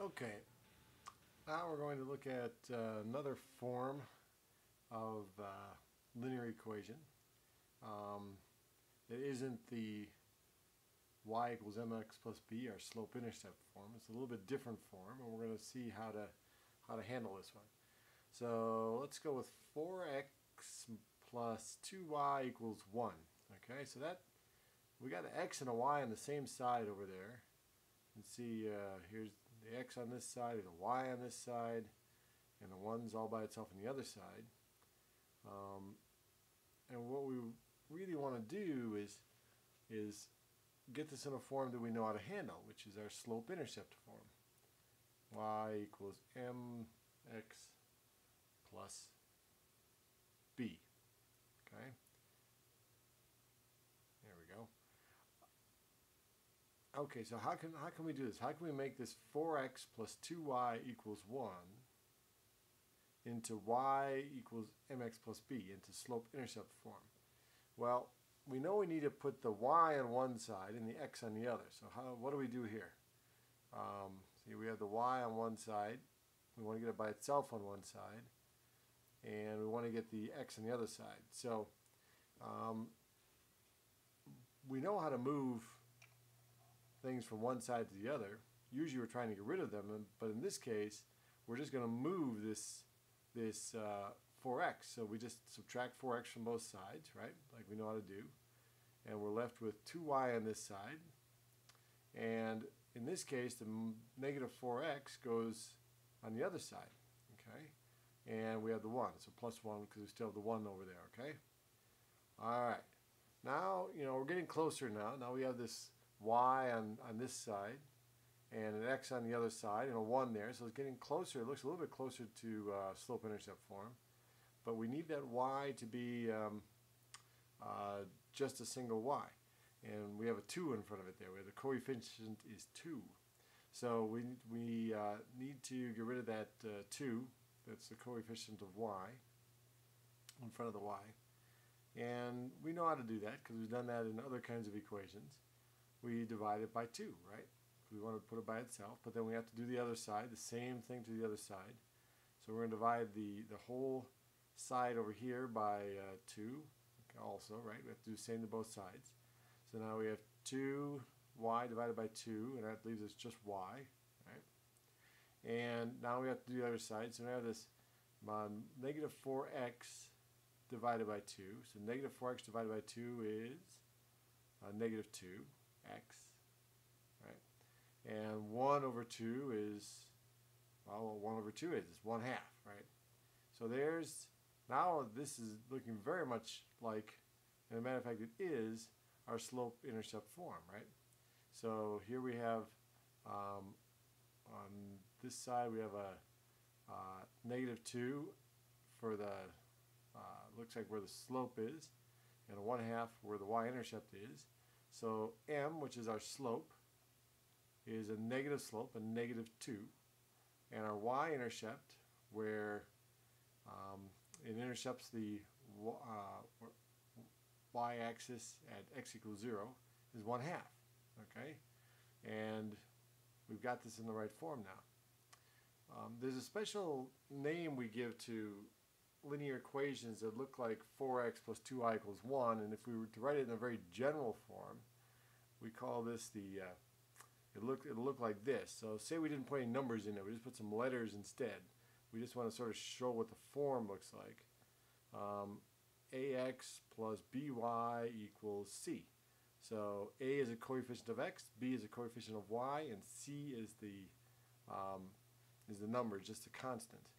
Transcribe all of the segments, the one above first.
Okay, now we're going to look at another form of linear equation. It isn't the y equals mx plus b, our slope-intercept form. It's a little bit different form, and we're going to see how to handle this one. So let's go with 4x plus 2y equals 1. Okay, so that we got an x and a y on the same side over there. You can see here's the x on this side, and a y on this side, and the 1's all by itself on the other side. And what we really want to do is get this in a form that we know how to handle, which is our slope-intercept form. Y equals mx plus b. Okay? There we go. Okay, so how can we do this? How can we make this 4x plus 2y equals 1 into y equals mx plus b, into slope-intercept form? Well, we know we need to put the y on one side and the x on the other. So what do we do here? See, we have the y on one side. We want to get it by itself on one side. And we want to get the x on the other side. So we know how to move things from one side to the other. Usually we're trying to get rid of them, but in this case we're just going to move this 4x. So we just subtract 4x from both sides, right, like we know how to do, and we're left with 2y on this side, and in this case the negative 4x goes on the other side, okay, and we have the 1, so plus 1 because we still have the 1 over there, okay. Alright, now we're getting closer now. Now we have this y on this side and an x on the other side and a 1 there, so it's getting closer. It looks a little bit closer to slope-intercept form, but we need that y to be just a single y, and we have a 2 in front of it there. We have the coefficient is 2, so we need to get rid of that 2. That's the coefficient of y in front of the y, and we know how to do that because we've done that in other kinds of equations. We divide it by 2, right? We want to put it by itself, but then we have to do the other side, the same thing to the other side. So we're going to divide the whole side over here by 2 also, right? We have to do the same to both sides. So now we have 2y divided by 2, and that leaves us just y, right? And now we have to do the other side. So now we have this negative 4x divided by 2. So negative 4x divided by 2 is negative 2x, right? And 1 over 2 is, well, 1 over 2 is 1/2, right? So now this is looking very much like, and as a matter of fact it is, our slope-intercept form, right? So here we have, on this side we have a negative 2 for the, looks like where the slope is, and a 1/2 where the y-intercept is. So m, which is our slope, is a negative slope, a negative 2. And our y-intercept, where it intercepts the y-axis at x equals 0, is 1/2. Okay? And we've got this in the right form now. There's a special name we give to linear equations that look like 4x plus 2y equals 1, and if we were to write it in a very general form, we call this the it'll look like this. So say we didn't put any numbers in it, we just put some letters instead. We just want to sort of show what the form looks like. Ax plus by equals c. So a is a coefficient of x, b is a coefficient of y, and c is the number, just a constant.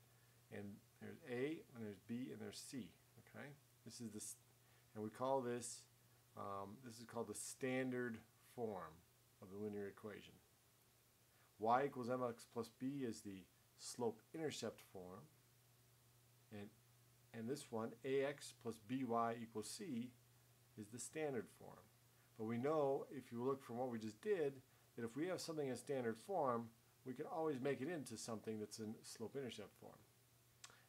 And there's a, and there's b, and there's c. Okay, this is this, and we call this this is called the standard form of the linear equation. Y equals mx plus b is the slope-intercept form, and this one, ax plus by equals c, is the standard form. But we know, if you look from what we just did, that if we have something in standard form, we can always make it into something that's in slope-intercept form.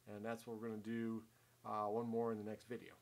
And that's what we're going to do one more in the next video.